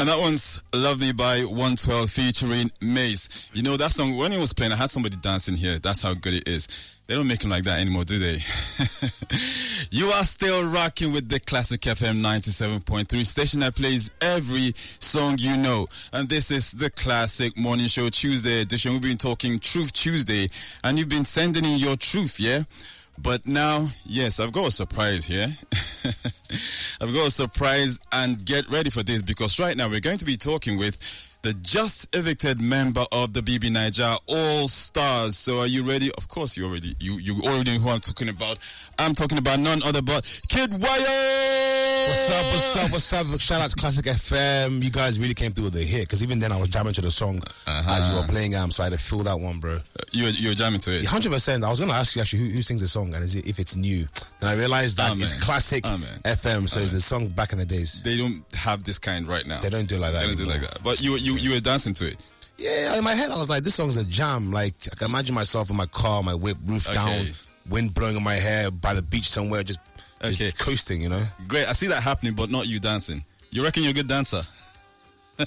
And that one's Love Me by 112 featuring Mace. You know, that song, when it was playing, I had somebody dancing here. That's how good it is. They don't make them like that anymore, do they? You are still rocking with the Classic FM 97.3 station that plays every song you know. And this is the Classic Morning Show Tuesday edition. We've been talking Truth Tuesday, and you've been sending in your truth, yeah? But now, yes, I've got a surprise here. I've got a surprise, and get ready for this, because right now we're going to be talking with the just evicted member of the BB Niger All Stars. So are you ready? Of course you already know who I'm talking about. I'm talking about none other but Kiddwaya! What's up? Shout out to Classic FM. You guys really came through with a hit, because even then I was jamming to the song as you were playing, so I had to feel that one, bro. You were jamming to it? 100%. I was going to ask you actually who sings the song and if it's new. Then I realized that it's Classic FM, so it's a song back in the days. They don't have this kind right now. They don't do it like that. They don't do it like that. But you were dancing to it. Yeah, in my head I was like, this song's a jam. Like, I can imagine myself in my car, my whip, roof down, wind blowing in my hair, by the beach somewhere, just coasting, you know. Great, I see that happening, but not you dancing. You reckon you're a good dancer?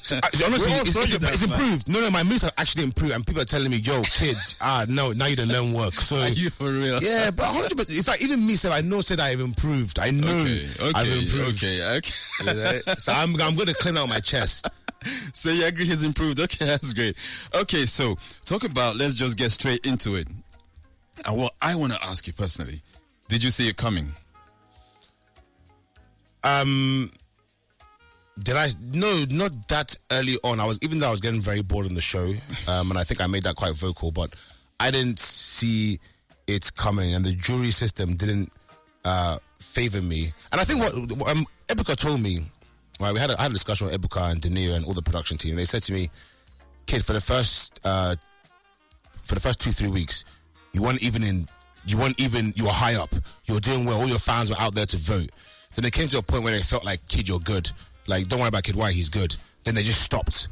So, honestly, it's improved. No, my moves have actually improved, and people are telling me, "Yo, kids, no, now you don't learn work." So, are you for real? Yeah, but 100%. It's like even me said, I that I've improved. I know I've improved. Okay. So I'm going to clean out my chest. So you agree he's improved? Okay, that's great. Okay, so let's just get straight into it. And what I want to ask you personally, did you see it coming? Did I? No, not that early on. I was getting very bored on the show, and I think I made that quite vocal, but I didn't see it coming, and the jury system didn't favor me. And I think what Ebuka told me, right, I had a discussion with Ebuka and Denio and all the production team. They said to me, "Kid, for the first 2-3 weeks, you were high up, you were doing well, all your fans were out there to vote. Then it came to a point where they felt like, kid, you're good. Like, don't worry about Kiddwaya, he's good." Then they just stopped.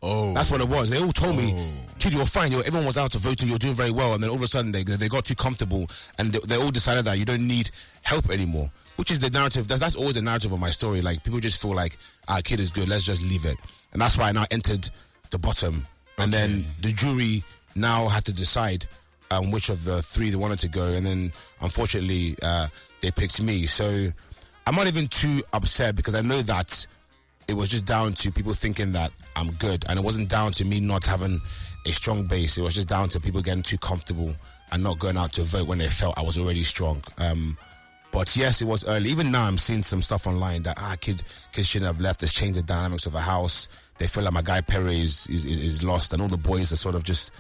Oh. That's what it was. They all told me, "Kid, you're fine. Everyone was out to vote and you're doing very well." And then all of a sudden, they got too comfortable, and they all decided that you don't need help anymore. Which is the narrative. That's always the narrative of my story. Like, people just feel like, Kid is good, let's just leave it. And that's why I now entered the bottom. And then the jury now had to decide which of the three they wanted to go. And then, unfortunately, they picked me. So I'm not even too upset, because I know that it was just down to people thinking that I'm good, and it wasn't down to me not having a strong base. It was just down to people getting too comfortable and not going out to vote when they felt I was already strong. But yes, it was early. Even now, I'm seeing some stuff online that kid shouldn't have left. It's changed the dynamics of a house. They feel like my guy Perry is lost, and all the boys are sort of just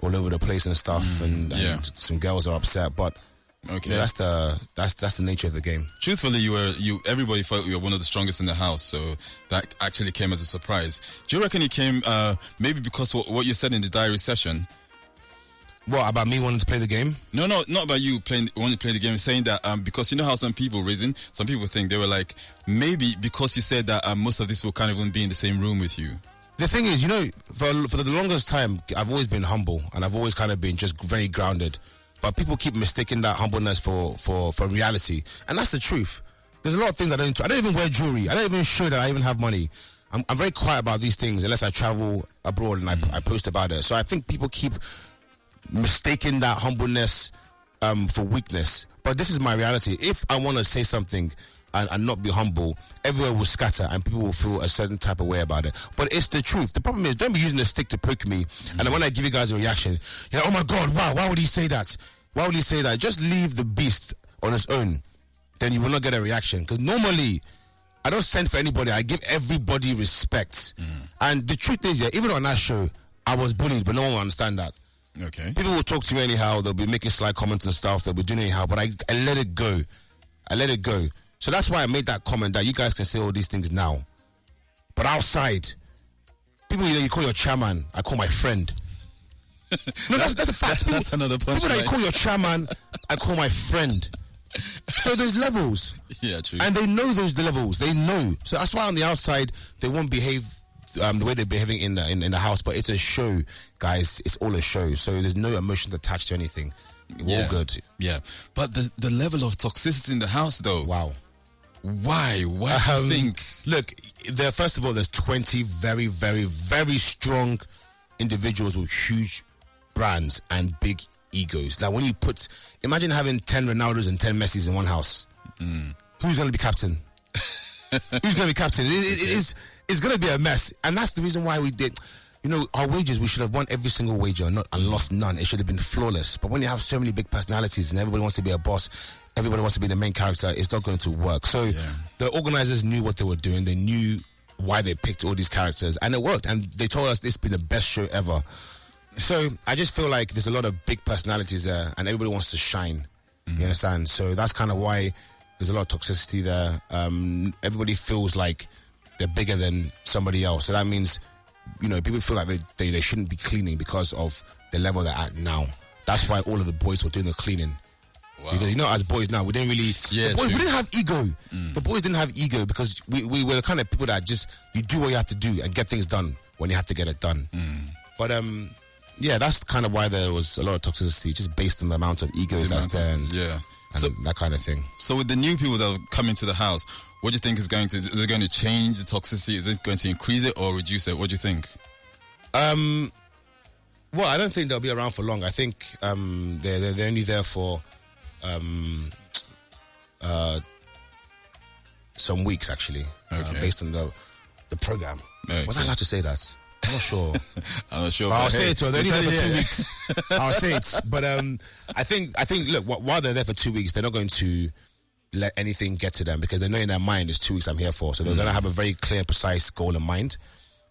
all over the place and stuff. And some girls are upset, but. Okay, yeah, that's the nature of the game. Truthfully, everybody thought you were one of the strongest in the house, so that actually came as a surprise. Do you reckon it came maybe because what you said in the diary session? What, about me wanting to play the game? No, not about you wanting to play the game. Saying that because you know how some people think they were like, maybe because you said that most of these people can't even be in the same room with you. The thing is, for the longest time, I've always been humble, and I've always kind of been just very grounded. But people keep mistaking that humbleness for reality. And that's the truth. There's a lot of things I don't even wear jewelry. I don't even show that I even have money. I'm very quiet about these things unless I travel abroad and I post about it. So I think people keep mistaking that humbleness for weakness. But this is my reality. If I want to say something and not be humble, everywhere will scatter and people will feel a certain type of way about it. But it's the truth. The problem is, don't be using a stick to poke me, and then when I give you guys a reaction, you're like, "Oh my God, wow, why would he say that? Why would he say that?" Just leave the beast on its own. Then you will not get a reaction. Because normally, I don't send for anybody. I give everybody respect. And the truth is, even on that show, I was bullied, but no one will understand that. Okay. People will talk to me anyhow. They'll be making sly comments and stuff. They'll be doing anyhow. But I let it go. So that's why I made that comment that you guys can say all these things now. But outside, people, you call your chairman, I call my friend. No, that's a fact. That's another point. People that you call your chairman, I call my friend. So there's levels. Yeah, true. And they know those levels. They know. So that's why on the outside, they won't behave the way they're behaving in the house. But it's a show, guys. It's all a show. So there's no emotions attached to anything. We're all good. Yeah. But the level of toxicity in the house, though. Wow. Why? Why do you think? Look, first of all, there's 20 very, very, very strong individuals with huge brands and big egos. Like when you imagine having 10 Ronaldos and 10 Messis in one house. Who's going to be captain? Who's going to be captain? It's going to be a mess. And that's the reason why we did. Our wages, we should have won every single wager and lost none. It should have been flawless. But when you have so many big personalities and everybody wants to be a boss, everybody wants to be the main character, it's not going to work. So the organizers knew what they were doing. They knew why they picked all these characters, and it worked. And they told us this has been the best show ever. So I just feel like there's a lot of big personalities there, and everybody wants to shine. You understand? So that's kind of why there's a lot of toxicity there. Everybody feels like they're bigger than somebody else. So that means, people feel like they shouldn't be cleaning because of the level they're at now. That's why all of the boys were doing the cleaning. Wow. Because, as boys now, we didn't really... we didn't have ego. The boys didn't have ego because we were the kind of people that just, you do what you have to do and get things done when you have to get it done. But, that's kind of why there was a lot of toxicity, just based on the amount of egos that's there and that kind of thing. So with the new people that are coming to the house, what do you think is it going to change the toxicity? Is it going to increase it or reduce it? What do you think? Well, I don't think they'll be around for long. I think they're only there for some weeks, actually, based on the program. Okay. Was I allowed to say that? I'm not sure. I'll say it. They're only there for 2 weeks. I'll say it. But I think. Look, while they're there for 2 weeks, they're not going to let anything get to them because they know in their mind it's 2 weeks I'm here for. So they're going to have a very clear, precise goal in mind,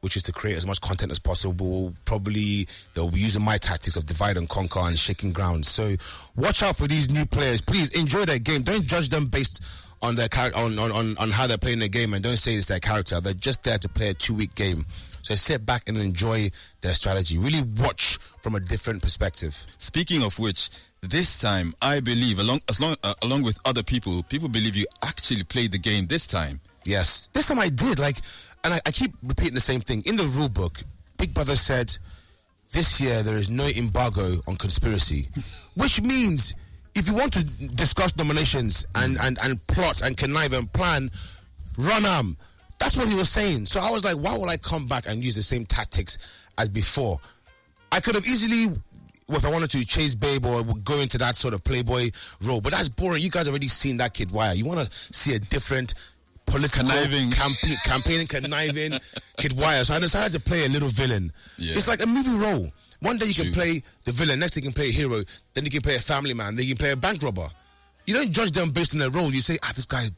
which is to create as much content as possible. Probably they'll be using my tactics of divide and conquer and shaking ground. So watch out for these new players. Please enjoy their game. Don't judge them based on their on how they're playing their game, and don't say it's their character. They're just there to play a 2-week game. So sit back and enjoy their strategy. Really watch from a different perspective. Speaking of which, this time I believe, along with other people believe you actually played the game this time. Yes, this time I did. And I keep repeating the same thing. In the rule book, Big Brother said, this year there is no embargo on conspiracy. Which means, if you want to discuss nominations and plot and connive and plan, run That's what he was saying. So I was like, why will I come back and use the same tactics as before? I could have easily, if I wanted to, chase babe or go into that sort of playboy role. But that's boring. You guys already seen that Kiddwaya. You want to see a different... political campaigning, conniving Kiddwaya. So I decided to play a little villain. It's like a movie role. One day you can play the villain, next day you can play a hero, then you can play a family man, then you can play a bank robber. You don't judge them based on their role. You say, this guy's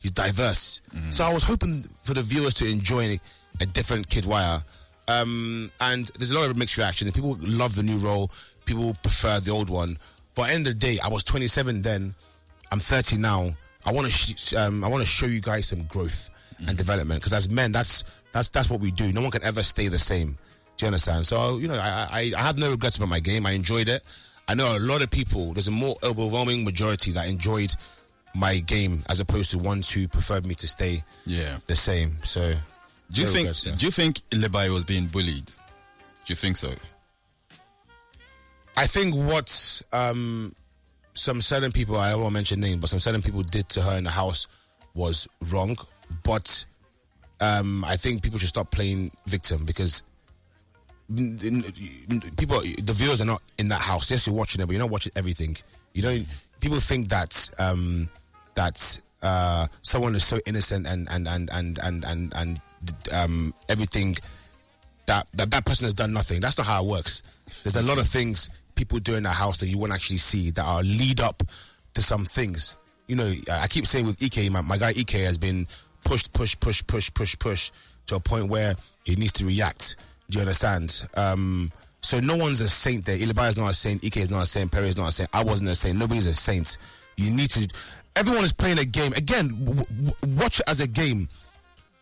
he's diverse. So I was hoping for the viewers to enjoy a different Kiddwaya. And there's a lot of mixed reactions. People love the new role. People prefer the old one. But at the end of the day, I was 27 then. I'm 30 now. I want to show you guys some growth and development, because as men, that's what we do. No one can ever stay the same. Do you understand? So I have no regrets about my game. I enjoyed it. I know a lot of people. There's a more overwhelming majority that enjoyed my game as opposed to ones who preferred me to stay the same. So do you think Lebai was being bullied? Do you think so? I think what some certain people, I won't mention names, but some certain people did to her in the house was wrong. But I think people should stop playing victim, because the viewers are not in that house. Yes, you're watching it, but you're not watching everything. You don't. People think that someone is so innocent and everything that person has done nothing. That's not how it works. There's a lot of things people do in the house that you won't actually see that are lead up to some things. I keep saying with EK, my guy EK has been pushed to a point where he needs to react. Do you understand? So no one's a saint there. Ilibaya is not a saint. EK is not a saint. Perry is not a saint. I wasn't a saint. Nobody's a saint. You need to... Everyone is playing a game. Again, watch it as a game.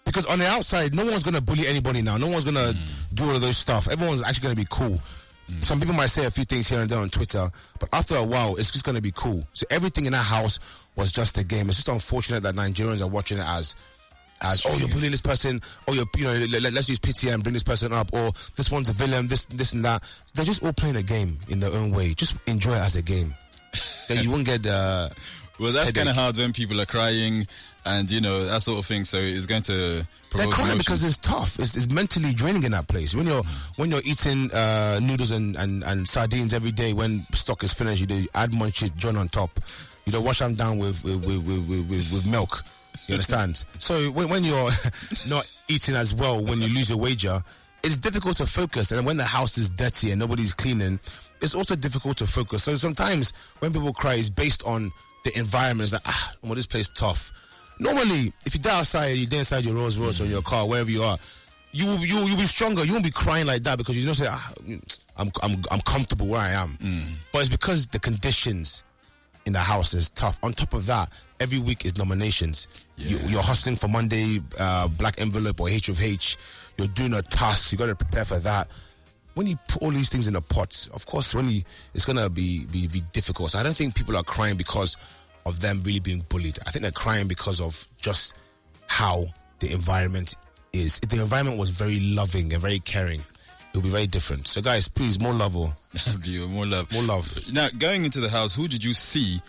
Because on the outside, no one's going to bully anybody now. No one's going to do all of those stuff. Everyone's actually going to be cool. Some people might say a few things here and there on Twitter, but after a while, it's just going to be cool. So everything in that house was just a game. It's just unfortunate that Nigerians are watching it as you're bullying this person, or let's use pity and bring this person up, or this one's a villain, this and that. They're just all playing a game in their own way. Just enjoy it as a game. Then you won't get Well, that's kind of headache. hard when people are crying and, that sort of thing. So it's going to They're provoke crying emotions. because it's tough. It's mentally draining in that place. When you're eating noodles and sardines every day, when stock is finished, you add more shit join on top. You don't wash them down with milk. You understand? So when you're not eating as well, when you lose your wager, it's difficult to focus. And when the house is dirty and nobody's cleaning, it's also difficult to focus. So sometimes when people cry, it's based on the environment. It's like, this place is tough. Normally, if you die outside, you're there inside your Rolls Royce or in your car, wherever you are, you'll be stronger. You won't be crying like that because you don't say, I'm comfortable where I am. But it's because the conditions in the house is tough. On top of that, every week is nominations. Yeah. You're hustling for Monday, Black Envelope or H of H. You're doing a task. You got to prepare for that. When you put all these things in a pot, of course, it's going to be difficult. So I don't think people are crying because of them really being bullied. I think they're crying because of just how the environment is. If the environment was very loving and very caring, it would be very different. So guys, please, more love. More love. More love. Now, going into the house, who did you see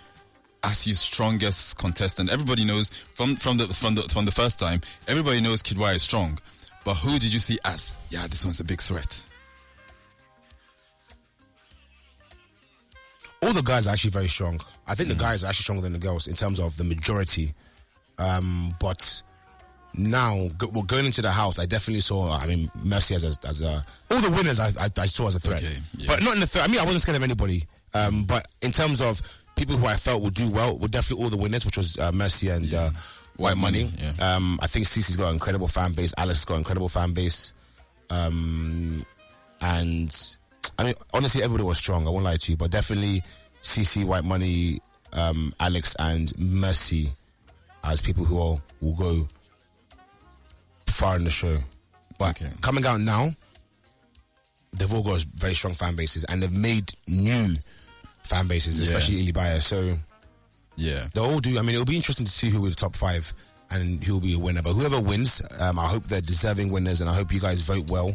as your strongest contestant? Everybody knows from the first time, everybody knows Kiddwaya is strong. But who did you see as, this one's a big threat? All the guys are actually very strong. I think the guys are actually stronger than the girls in terms of the majority. But now, going into the house, I definitely saw, Mercy as a... All the winners I saw as a threat. Okay, yeah. But not in the threat. I wasn't scared of anybody. But in terms of people who I felt would do well, were definitely all the winners, which was Mercy and White Money. Yeah. I think Cece's got an incredible fan base. Alice has got an incredible fan base. And... honestly, everybody was strong. I won't lie to you, but definitely CC, White Money, Alex, and Mercy as people who will go far in the show. But coming out now, they've all got very strong fan bases, and they've made new fan bases, especially Ilibaya. So they'll all do. It'll be interesting to see who will be the top 5 and who will be a winner. But whoever wins, I hope they're deserving winners, and I hope you guys vote well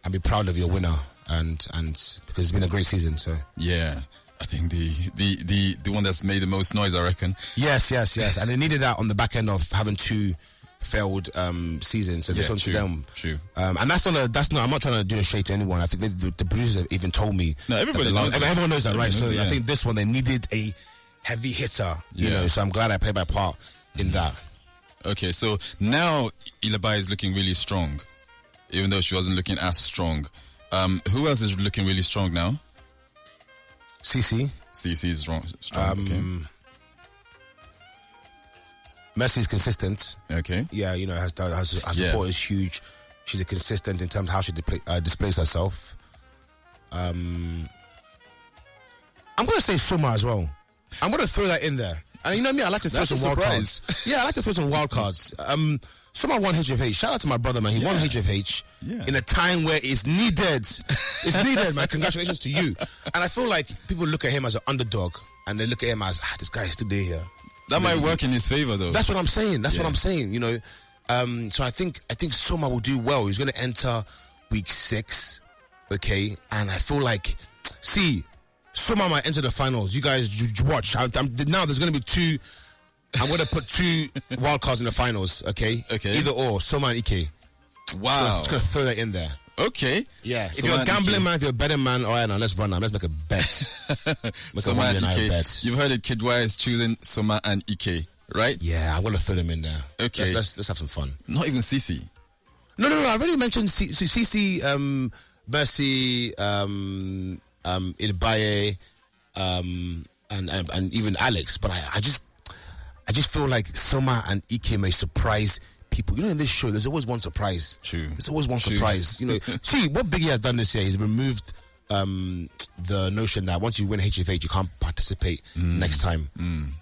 and be proud of your winner. And because it's been a great season, so I think the one that's made the most noise, I reckon. Yes, and they needed that on the back end of having 2 failed seasons. So this one to them, true. And that's not. I'm not trying to do a shade to anyone. I think the producers have even told me. No, everybody knows. Everyone knows that, right? So I think this one they needed a heavy hitter. You know, so I'm glad I played my part in that. Okay, so now Ilibaya is looking really strong, even though she wasn't looking as strong. Who else is looking really strong now? CC is strong. Okay. Mercy is consistent. Okay. Yeah, her support is huge. She's a consistent in terms of how she displays herself. I'm going to say Suma as well. I'm going to throw that in there. And you know me, I like to throw some wild cards. Yeah, I like to throw some wild cards. Suma won HFH. Shout out to my brother, man. He won HFH in a time where it's needed. It's needed, man. Congratulations to you. And I feel like people look at him as an underdog, and they look at him as, this guy is still there. That might work in his favor, though. That's what I'm saying. What I'm saying. So I think Soma will do well. He's going to enter week 6, okay. And I feel like, Soma might enter the finals. You guys watch. Now there's going to be 2. I'm going to put 2 wild cards in the finals, okay. Either or, Soma and Ike. Wow. Just going to throw that in there. Okay. Yeah. If you're a gambling man, if you're a betting man, all right, now let's run now. Let's make a bet. Soma and Ike. You've heard it. Kiddwaya is choosing Soma and Ike, right? Yeah, I'm going to throw them in there. Okay. Let's have some fun. Not even Cici. No. I already mentioned Cici, Mercy, Ilibaya, and even Alex. But I just feel like Soma and Ike may surprise people. In this show, there's always one surprise. True. There's always one surprise. See, what Biggie has done this year, he's removed the notion that once you win HFH, you can't participate next time.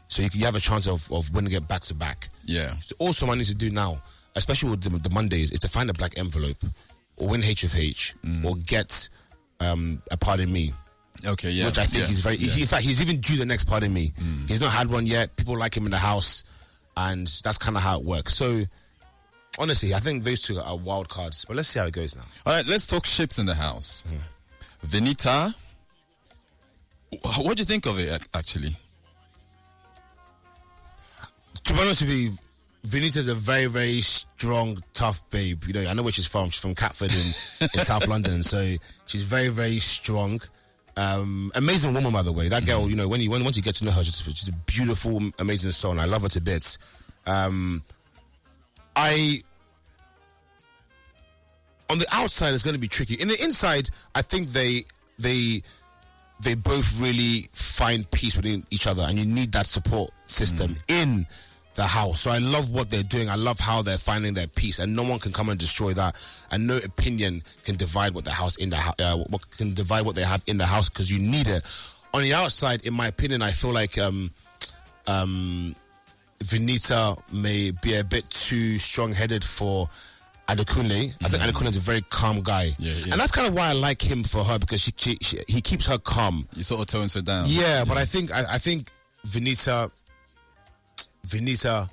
So you have a chance of winning it back to back. Yeah. So all someone needs to do now, especially with the Mondays, is to find a black envelope or win HFH or get a Pardon Me. Okay, yeah. Which I think he's very... In fact, he's even due the next Pardon Me. He's not had one yet. People like him in the house. And that's kind of how it works. So... honestly, I think those 2 are wild cards. But let's see how it goes now. All right, let's talk ships in the house. Venita, what do you think of it, actually? To be honest with you, Vinita's a very, very strong, tough babe. You know, I know where she's from. She's from Catford in South London. So she's very, very strong. Amazing woman, by the way. That girl, you know, once you get to know her, she's a beautiful, amazing soul. And I love her to bits. On the outside, it's going to be tricky. In the inside, I think they both really find peace within each other, and you need that support system in the house. So I love what they're doing. I love how they're finding their peace, and no one can come and destroy that. And no opinion can divide what divide what they have in the house, because you need it. On the outside, in my opinion, I feel like Vinita may be a bit too strong-headed for Adekunle. I think Adekunle is a very calm guy. Yeah. And that's kind of why I like him for her, because he keeps her calm. He sort of tones her down. Yeah, but I think Vinita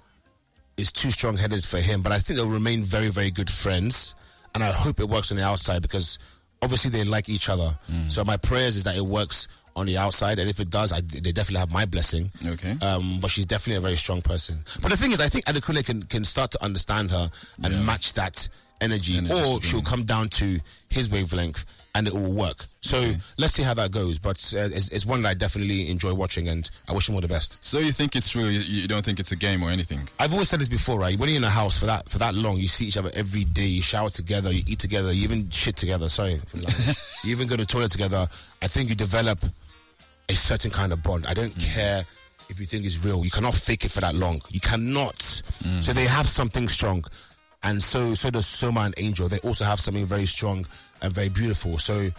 is too strong-headed for him, but I think they'll remain very, very good friends, and I hope it works on the outside, because obviously they like each other. So my prayers is that it works on the outside, and if it does, they definitely have my blessing. Okay. But she's definitely a very strong person. But the thing is, I think Adekunle can start to understand her and match that energy, or she'll come down to his wavelength and it will work. So let's see how that goes. But it's one that I definitely enjoy watching, and I wish him all the best. So you think it's true? You don't think it's a game or anything? I've always said this before, right? When you're in a house for that long, you see each other every day, you shower together, you eat together, you even shit together. Sorry for language. You even go to the toilet together. I think you develop a certain kind of bond. I don't care if you think it's real. You cannot fake it for that long. You cannot. So they have something strong. And so does Soma and Angel. They also have something very strong and very beautiful. So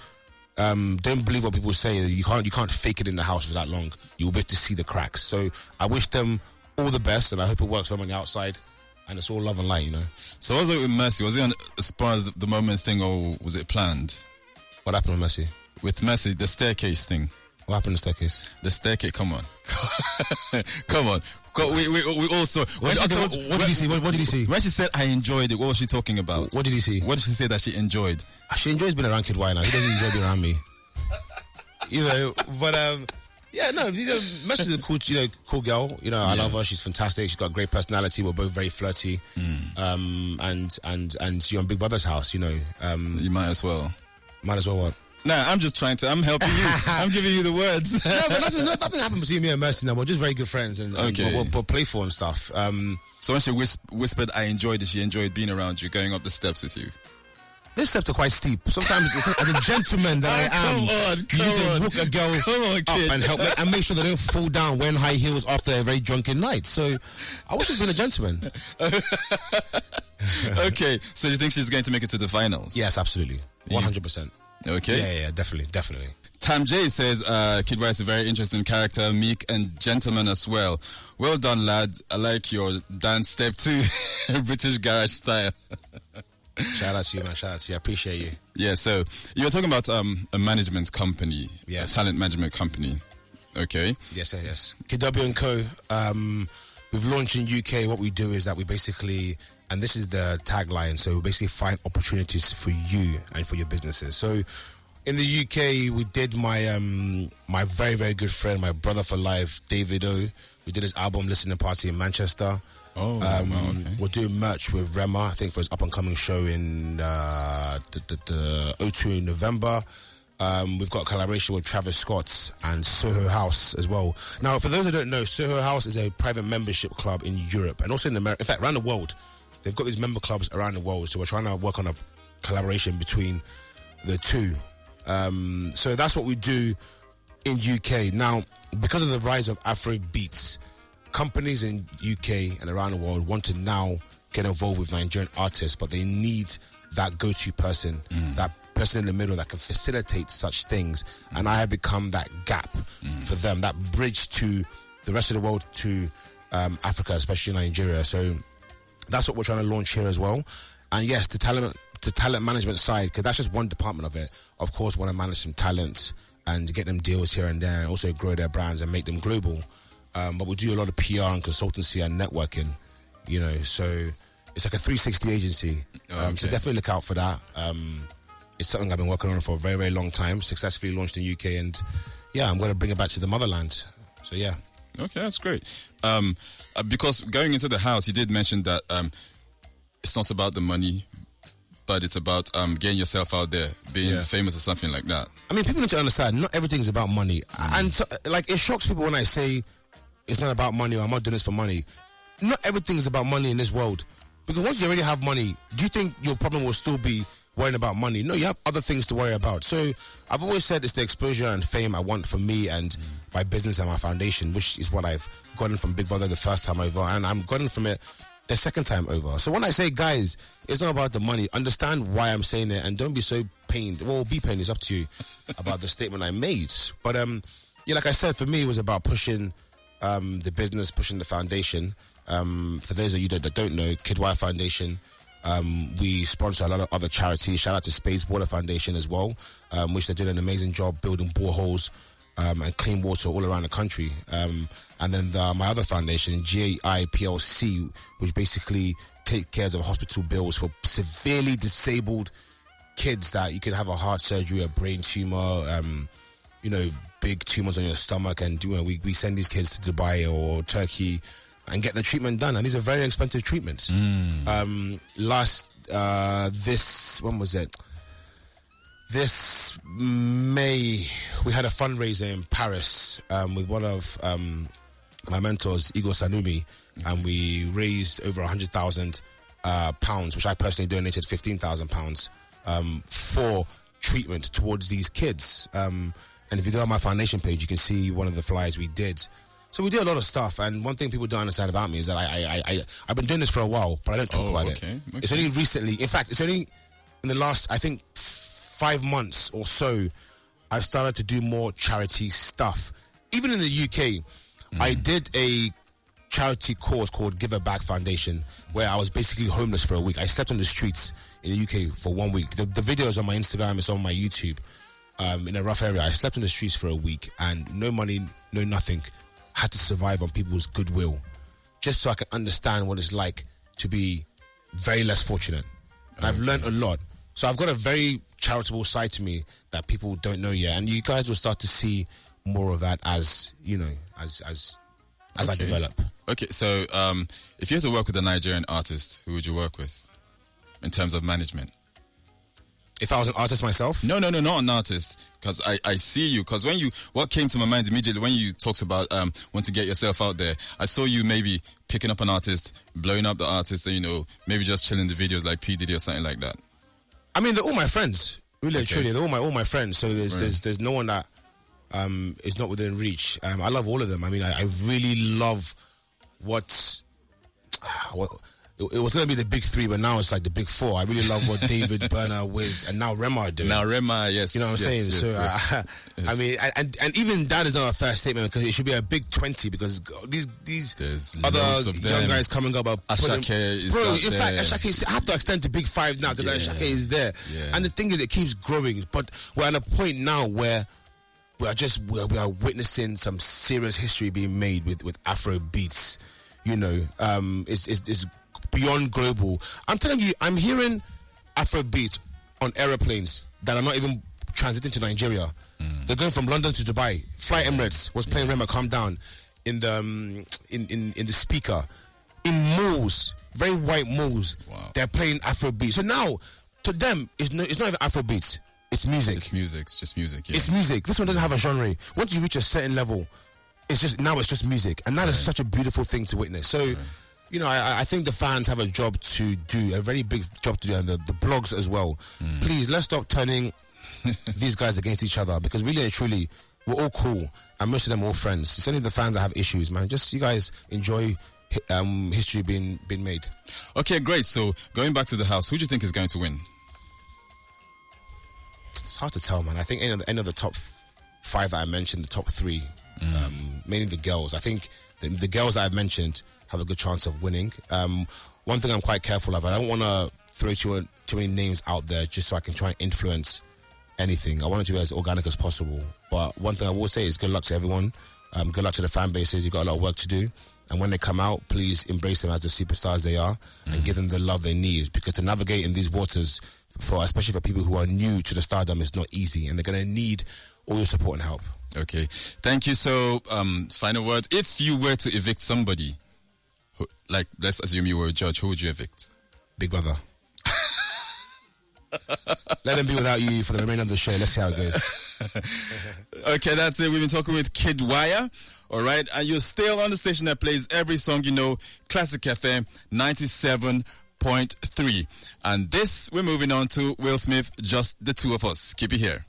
don't believe what people say. You can't fake it in the house for that long. You'll be able to see the cracks. So I wish them all the best, and I hope it works for them on the outside. And it's all love and light, you know. So what was it with Mercy? Was it on a spur of the moment thing, or was it planned? What happened with Mercy? With Mercy, the staircase thing. What happened to the staircase? The staircase, come on. Come on. We also... What did you see? What did you see? When she said, I enjoyed it, what was she talking about? What did you see? What did she say that she enjoyed? She enjoys being around Kiddwaya now. He doesn't enjoy being around me. You know, but... yeah, no, you know, Mercy's a cool girl. You know, I love her. She's fantastic. She's got a great personality. We're both very flirty. And you're on Big Brother's house, you know. You might as well. Might as well what? Nah, I'm helping you. I'm giving you the words. No, but nothing happened between me and Mercy now. We're just very good friends, and we're playful and stuff. So when she whispered, I enjoyed it, she enjoyed being around you, going up the steps with you. These steps are quite steep. Sometimes, as a gentleman that I am, you need to hook a girl up and help and make sure they don't fall down wearing high heels after a very drunken night. So I wish she'd been a gentleman. Okay, so you think she's going to make it to the finals? Yes, absolutely. 100%. Okay. Yeah, definitely. Tam J says, Kiddwaya is a very interesting character, meek and gentleman as well. Well done, lad. I like your dance step too. British garage style. Shout out to you, man. Shout out to you. I appreciate you. Yeah, so you're talking about a management company. Yes. A talent management company. Okay. Yes. Kiddwaya & Co. We've launched in UK. What we do is that we basically... And this is the tagline. So we basically find opportunities for you and for your businesses. So in the UK, we did my very, very good friend, my brother for life, David O. We did his album listening party in Manchester. Okay. We're doing merch with Rema, I think, for his up-and-coming show in the O2 in November. We've got a collaboration with Travis Scott and Soho House as well. Now, for those who don't know, Soho House is a private membership club in Europe and also in America. In fact, around the world. They've got these member clubs around the world, so we're trying to work on a collaboration between the two. So that's what we do in UK. Now, because of the rise of Afro beats, companies in UK and around the world want to now get involved with Nigerian artists, but they need that go-to person, that person in the middle that can facilitate such things. And I have become that gap for them, that bridge to the rest of the world, to Africa, especially Nigeria. So that's what we're trying to launch here as well. And yes, the talent management side, because that's just one department of it. Of course, want to manage some talent and get them deals here and there, and also grow their brands and make them global. But we do a lot of PR and consultancy and networking, you know, so it's like a 360 agency. So definitely look out for that. It's something I've been working on for a very, very long time, successfully launched in UK, and yeah, I'm going to bring it back to the motherland. So yeah. Okay, that's great. Because going into the house, you did mention that it's not about the money, but it's about getting yourself out there, being famous or something like that. I mean, people need to understand, not everything's about money. And so, like, it shocks people when I say it's not about money or I'm not doing this for money. Not everything is about money in this world. Because once you already have money, do you think your problem will still be worrying about money? No, you have other things to worry about. So I've always said it's the exposure and fame I want for me and my business and my foundation, which is what I've gotten from Big Brother the first time over, and I'm gotten from it the second time over. So when I say, guys, it's not about the money, understand why I'm saying it and don't be so pained. Well, be pained, it's up to you about the statement I made. But like I said, for me, it was about pushing the business, pushing the foundation. For those of you that don't know, Kiddwaya Foundation, we sponsor a lot of other charities. Shout out to Space Water Foundation as well, which they're doing an amazing job building boreholes and clean water all around the country. And then my other foundation, GAI PLC, which basically takes care of hospital bills for severely disabled kids that you can have a heart surgery, a brain tumor, big tumors on your stomach, and we send these kids to Dubai or Turkey and get the treatment done, and these are very expensive treatments. When was it? This May, we had a fundraiser in Paris with one of my mentors, Igor Sanumi, and we raised over £100,000, which I personally donated £15,000 for treatment towards these kids. And if you go on my foundation page, you can see one of the flyers we did. So we do a lot of stuff, and one thing people don't understand about me is that I've been doing this for a while, but I don't talk about it. Okay. It's only recently, in fact, it's only in the last, I think, 5 months or so, I've started to do more charity stuff. Even in the UK, I did a charity cause called Give a Back Foundation, where I was basically homeless for a week. I slept on the streets in the UK for 1 week. The video is on my Instagram, it's on my YouTube. In a rough area, I slept on the streets for a week, and no money, no nothing. Had to survive on people's goodwill, just so I can understand what it's like to be very less fortunate. And I've learned a lot. So I've got a very charitable side to me that people don't know yet, and you guys will start to see more of that as I develop. Okay, so if you had to work with a Nigerian artist, who would you work with in terms of management? If I was an artist myself? No, not an artist. Because I see you. Because what came to my mind immediately when you talked about want to get yourself out there, I saw you maybe picking up an artist, blowing up the artist, and maybe just chilling the videos like P Diddy or something like that. I mean, they're all my friends, really, truly. They're all my friends. So there's no one that is not within reach. I love all of them. I mean, I really love what it was going to be the big three, but now it's like the big four. I really love what David, Burner, Wiz, and now Rema are doing. Now Rema, yes. You know what I'm saying? Yes. I mean, and even that is not a fair statement, because it should be a big 20, because these other young guys coming up. Ashake is bro, in fact, Ashake, I have to extend to big five now, because Ashake is there. Yeah. And the thing is, it keeps growing. But we're at a point now where we are witnessing some serious history being made with Afro beats. It's beyond global. I'm telling you, I'm hearing Afrobeat on aeroplanes that are not even transiting to Nigeria. They're going from London to Dubai. Fly Emirates was playing Rema Calm Down in the speaker. In malls, very white malls, they're playing Afrobeat. So now, to them, it's not even Afrobeat. It's music. It's music. It's just music. Yeah. It's music. This one doesn't have a genre. Once you reach a certain level, it's just music, and that is such a beautiful thing to witness. So. I think the fans have a job to do, a very big job to do, and the blogs as well. Please, let's stop turning these guys against each other, because really and truly, we're all cool, and most of them are all friends. It's only the fans that have issues, man. Just you guys enjoy history being made. Okay, great. So, going back to the house, who do you think is going to win? It's hard to tell, man. I think any of the top five that I mentioned, the top three, mainly the girls. I think the girls that I've mentioned have a good chance of winning. One thing I'm quite careful of, I don't want to throw too many names out there just so I can try and influence anything. I want it to be as organic as possible. But one thing I will say is good luck to everyone. Good luck to the fan bases. You've got a lot of work to do. And when they come out, please embrace them as the superstars they are and give them the love they need. Because to navigate in these waters, especially for people who are new to the stardom, is not easy. And they're going to need all your support and help. Okay. Thank you. So, final word. If you were to evict somebody, like, let's assume you were a judge, who would you evict? Big Brother. Let them be without you for the remainder of the show. Let's see how it goes. Okay, that's it. We've been talking with Kiddwaya. All right. And you're still on the station that plays every song you know, Classic FM 97.3. And this, we're moving on to Will Smith, Just the Two of Us. Keep it here.